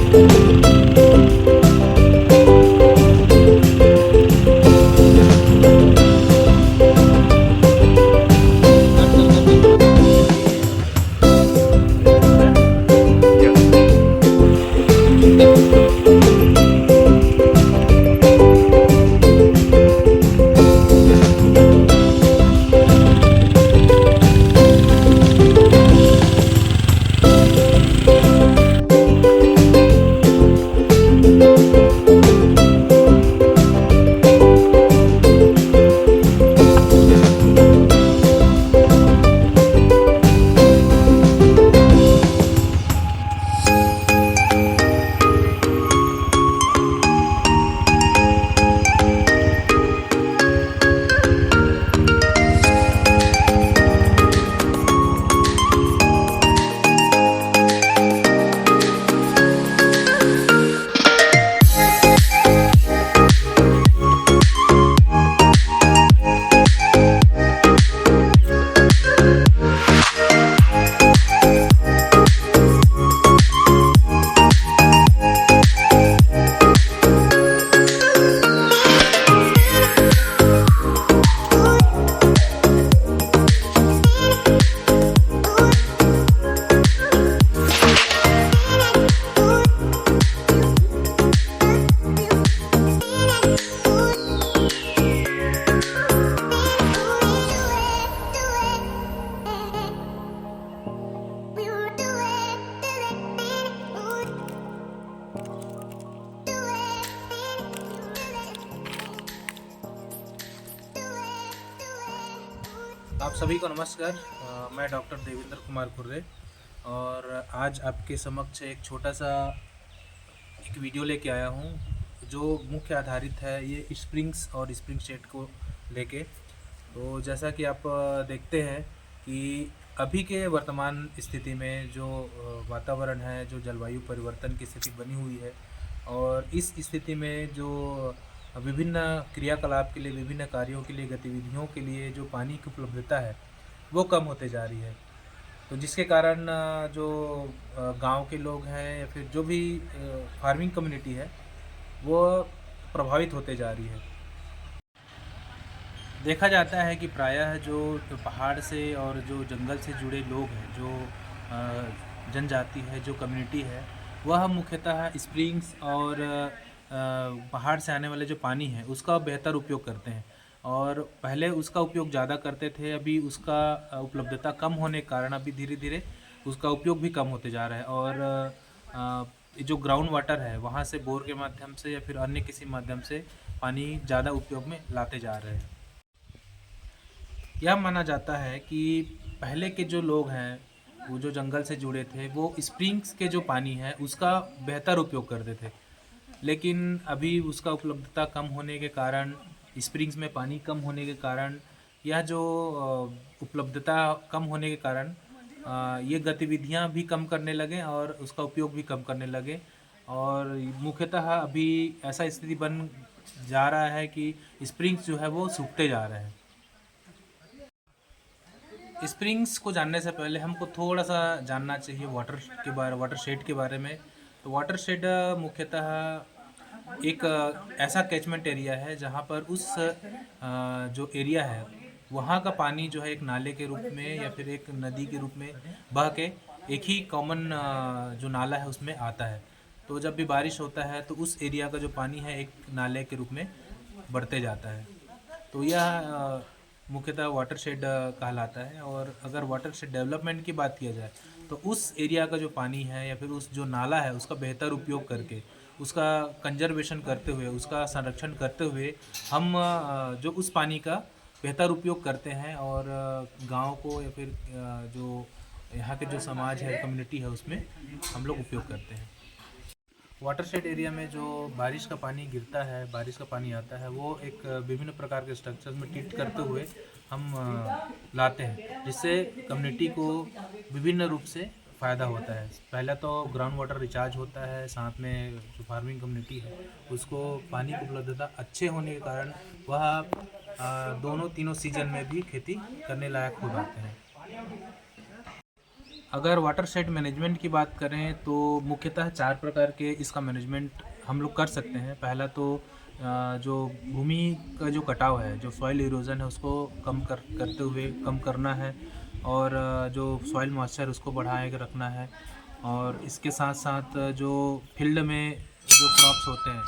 आप सभी को नमस्कार। मैं डॉक्टर देवेंद्र कुमार खुर्रे और आज आपके समक्ष एक छोटा सा एक वीडियो लेके आया हूँ जो मुख्य आधारित है ये स्प्रिंग्स और स्प्रिंग शेड को लेके। तो जैसा कि आप देखते हैं कि अभी के वर्तमान स्थिति में जो वातावरण है, जो जलवायु परिवर्तन की स्थिति बनी हुई है और इस स्थिति में जो विभिन्न क्रियाकलाप के लिए, विभिन्न कार्यों के लिए, गतिविधियों के लिए जो पानी की उपलब्धता है वो कम होते जा रही है। तो जिसके कारण जो गांव के लोग हैं या फिर जो भी फार्मिंग कम्युनिटी है वो प्रभावित होते जा रही है। देखा जाता है कि प्रायः जो पहाड़ से और जो जंगल से जुड़े लोग हैं, जो जनजाति है, जो कम्युनिटी है, वह मुख्यतः स्प्रिंग्स और पहाड़ से आने वाले जो पानी है उसका बेहतर उपयोग करते हैं। और पहले उसका उपयोग ज़्यादा करते थे, अभी उसका उपलब्धता कम होने के कारण अभी धीरे धीरे उसका उपयोग भी कम होते जा रहा है। और जो ग्राउंड वाटर है वहाँ से बोर के माध्यम से या फिर अन्य किसी माध्यम से पानी ज़्यादा उपयोग में लाते जा रहे हैं। यह माना जाता है कि पहले के जो लोग हैं, वो जो जंगल से जुड़े थे, वो स्प्रिंग्स के जो पानी है उसका बेहतर उपयोग करते थे। लेकिन अभी उसका उपलब्धता कम होने के कारण, स्प्रिंग्स में पानी कम होने के कारण, यह जो उपलब्धता कम होने के कारण ये गतिविधियां भी कम करने लगे और उसका उपयोग भी कम करने लगे। और मुख्यतः अभी ऐसा स्थिति बन जा रहा है कि स्प्रिंग्स जो है वो सूखते जा रहे हैं। स्प्रिंग्स को जानने से पहले हमको थोड़ा सा जानना चाहिए वाटर शेड के बारे में। तो वाटर शेड मुख्यतः एक ऐसा कैचमेंट एरिया है जहाँ पर उस जो एरिया है वहाँ का पानी जो है एक नाले के रूप में या फिर एक नदी के रूप में बह के एक ही कॉमन जो नाला है उसमें आता है। तो जब भी बारिश होता है तो उस एरिया का जो पानी है एक नाले के रूप में बढ़ते जाता है। तो यह मुख्यतः वाटर शेड कहलाता है। और अगर वाटर शेड डेवलपमेंट की बात किया जाए तो उस एरिया का जो पानी है या फिर उस जो नाला है उसका बेहतर उपयोग करके, उसका कंजर्वेशन करते हुए, उसका संरक्षण करते हुए हम जो उस पानी का बेहतर उपयोग करते हैं और गांव को या फिर जो यहाँ के जो समाज है, कम्युनिटी है, उसमें हम लोग उपयोग करते हैं। वाटरशेड एरिया में जो बारिश का पानी गिरता है, बारिश का पानी आता है, वो एक विभिन्न प्रकार के स्ट्रक्चर्स में ट्रीट करते हुए हम लाते हैं, जिससे कम्युनिटी को विभिन्न रूप से फ़ायदा होता है। पहले तो ग्राउंड वाटर रिचार्ज होता है, साथ में जो फार्मिंग कम्युनिटी है उसको पानी की उपलब्धता अच्छे होने के कारण वह दोनों तीनों सीजन में भी खेती करने लायक हो जाते हैं। अगर वाटर शेड मैनेजमेंट की बात करें तो मुख्यतः 4 प्रकार के इसका मैनेजमेंट हम लोग कर सकते हैं। पहला तो जो भूमि का जो कटाव है, जो सॉइल इरोजन है उसको करते हुए कम करना है, और जो सॉइल मॉइस्चर उसको बढ़ाए के रखना है। और इसके साथ साथ जो फील्ड में जो क्रॉप्स होते हैं,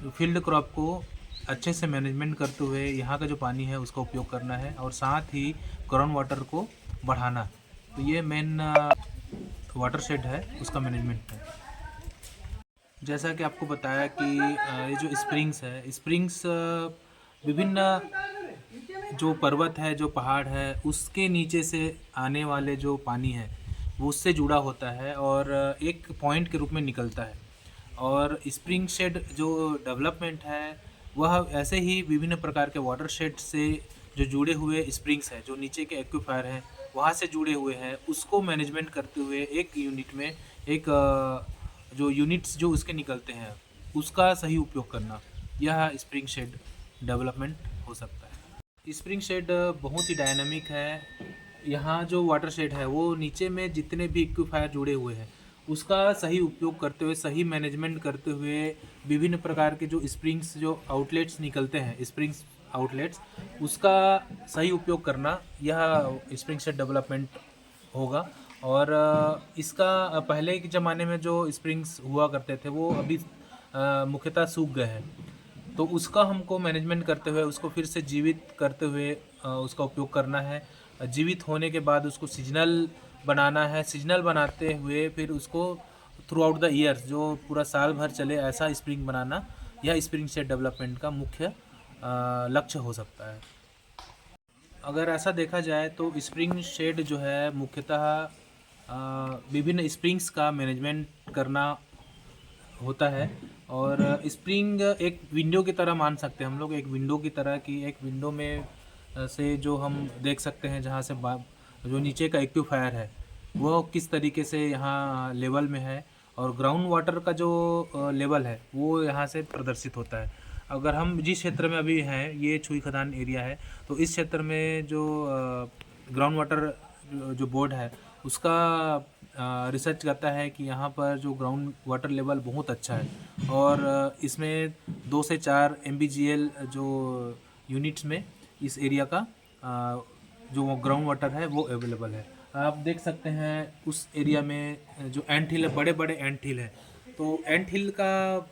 जो फील्ड क्रॉप को अच्छे से मैनेजमेंट करते हुए यहाँ का जो पानी है उसका उपयोग करना है, और साथ ही ग्राउंड वाटर को बढ़ाना। तो ये मेन वाटर शेड है उसका मैनेजमेंट है। जैसा कि आपको बताया कि ये जो स्प्रिंग्स है, स्प्रिंग्स विभिन्न जो पर्वत है, जो पहाड़ है, उसके नीचे से आने वाले जो पानी है वो उससे जुड़ा होता है और एक पॉइंट के रूप में निकलता है। और स्प्रिंग शेड जो डेवलपमेंट है वह ऐसे ही विभिन्न प्रकार के वाटर शेड से जो जुड़े हुए स्प्रिंग्स हैं, जो नीचे के एक्वीफायर हैं वहाँ से जुड़े हुए हैं, उसको मैनेजमेंट करते हुए एक यूनिट में एक जो यूनिट्स जो उसके निकलते हैं उसका सही उपयोग करना, यह स्प्रिंग शेड डेवलपमेंट हो सकता है। स्प्रिंग शेड बहुत ही डायनामिक है। यहाँ जो वाटर शेड है वो नीचे में जितने भी एक्वीफायर जुड़े हुए हैं उसका सही उपयोग करते हुए, सही मैनेजमेंट करते हुए, विभिन्न प्रकार के जो स्प्रिंग्स जो आउटलेट्स निकलते हैं, स्प्रिंग्स आउटलेट्स, उसका सही उपयोग करना, यह स्प्रिंग शेड डेवलपमेंट होगा। और इसका पहले के ज़माने में जो स्प्रिंग्स हुआ करते थे वो अभी मुख्यतः सूख गए हैं। तो उसका हमको मैनेजमेंट करते हुए उसको फिर से जीवित करते हुए उसका उपयोग करना है। जीवित होने के बाद उसको सीजनल बनाना है। सीजनल बनाते हुए फिर उसको थ्रू आउट द ईयर्स, जो पूरा साल भर चले, ऐसा स्प्रिंग बनाना, यह स्प्रिंग शेड डेवलपमेंट का मुख्य लक्ष्य हो सकता है। अगर ऐसा देखा जाए तो स्प्रिंग शेड जो है मुख्यतः विभिन्न स्प्रिंग्स का मैनेजमेंट करना होता है। और स्प्रिंग एक विंडो की तरह मान सकते हैं हम लोग, एक विंडो की तरह की, एक विंडो में से जो हम देख सकते हैं जहाँ से जो नीचे का एक्वीफायर है वो किस तरीके से यहाँ लेवल में है, और ग्राउंड वाटर का जो लेवल है वो यहाँ से प्रदर्शित होता है। अगर हम जिस क्षेत्र में अभी हैं, ये छुई खदान एरिया है, तो इस क्षेत्र में जो ग्राउंड वाटर जो बोर्ड है उसका रिसर्च करता है कि यहाँ पर जो ग्राउंड वाटर लेवल बहुत अच्छा है, और इसमें 2 से 4 MBGL जो यूनिट्स में इस एरिया का जो ग्राउंड वाटर है वो अवेलेबल है। आप देख सकते हैं उस एरिया में जो एंट हिल है, बड़े बड़े एंट हिल है। तो एंट हिल का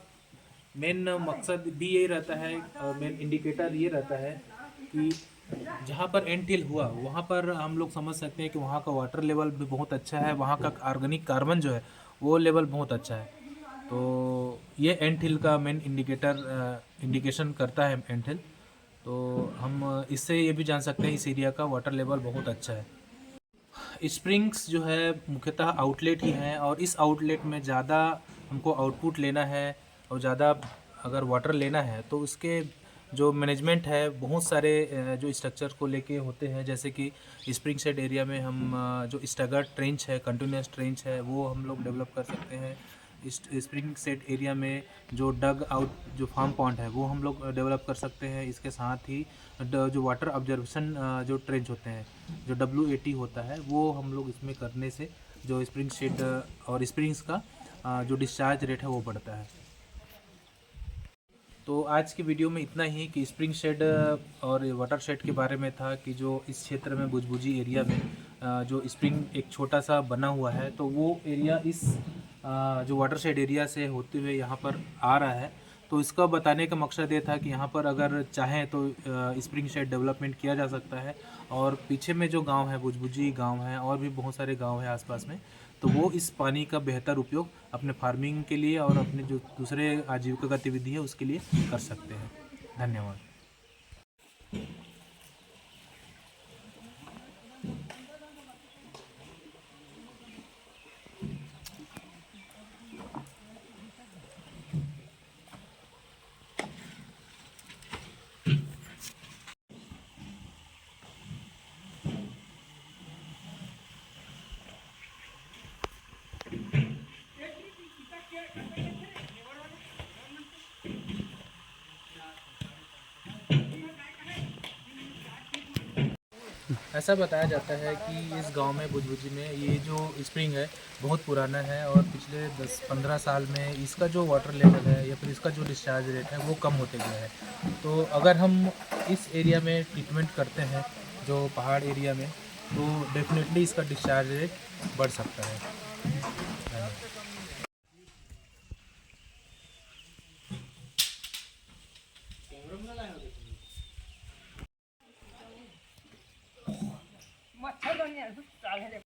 मेन मकसद भी यही रहता है, और मेन इंडिकेटर ये रहता है कि जहाँ पर एंट हिल हुआ वहाँ पर हम लोग समझ सकते हैं कि वहाँ का वाटर लेवल भी बहुत अच्छा है, वहाँ का ऑर्गेनिक कार्बन जो है वो लेवल बहुत अच्छा है। तो ये एंट हिल का मेन इंडिकेशन करता है एंट हिल। तो हम इससे ये भी जान सकते हैं इस एरिया का वाटर लेवल बहुत अच्छा है। स्प्रिंग्स जो है मुख्यतः आउटलेट ही हैं, और इस आउटलेट में ज़्यादा हमको आउटपुट लेना है और ज़्यादा अगर वाटर लेना है तो उसके जो मैनेजमेंट है बहुत सारे जो स्ट्रक्चर को लेके होते हैं। जैसे कि स्प्रिंग सेट एरिया में हम जो स्टैगर्ड ट्रेंच है, कंटिन्यूस ट्रेंच है, वो हम लोग डेवलप कर सकते हैं। इस स्प्रिंग सेट एरिया में जो डग आउट जो फार्म पॉन्ड है वो हम लोग डेवलप कर सकते हैं। इसके साथ ही जो वाटर ऑब्जर्वेशन जो ट्रेंच होते हैं, जो WAT होता है, वो हम लोग इसमें करने से जो स्प्रिंग शेड और स्प्रिंग्स का जो डिस्चार्ज रेट है वो बढ़ता है। तो आज की वीडियो में इतना ही कि स्प्रिंग शेड और वाटर शेड के बारे में था कि जो इस क्षेत्र में बुजबुजी एरिया में जो स्प्रिंग एक छोटा सा बना हुआ है, तो वो एरिया इस जो वाटर शेड एरिया से होते हुए यहाँ पर आ रहा है। तो इसका बताने का मकसद ये था कि यहाँ पर अगर चाहें तो स्प्रिंग शेड डेवलपमेंट किया जा सकता है। और पीछे में जो गांव है, बुजबुजी गांव है, और भी बहुत सारे गांव है आसपास में, तो वो इस पानी का बेहतर उपयोग अपने फार्मिंग के लिए और अपने जो दूसरे आजीविका गतिविधि है उसके लिए कर सकते हैं। धन्यवाद। ऐसा बताया जाता है कि इस गांव में बुजबुजी में ये जो स्प्रिंग है बहुत पुराना है और पिछले 10-15 साल में इसका जो वाटर लेवल है या फिर इसका जो डिस्चार्ज रेट है वो कम होते गया है। तो अगर हम इस एरिया में ट्रीटमेंट करते हैं जो पहाड़ एरिया में, तो डेफिनेटली इसका डिस्चार्ज रेट बढ़ सकता है। धन्यवाद। मच्छरदानी चाल है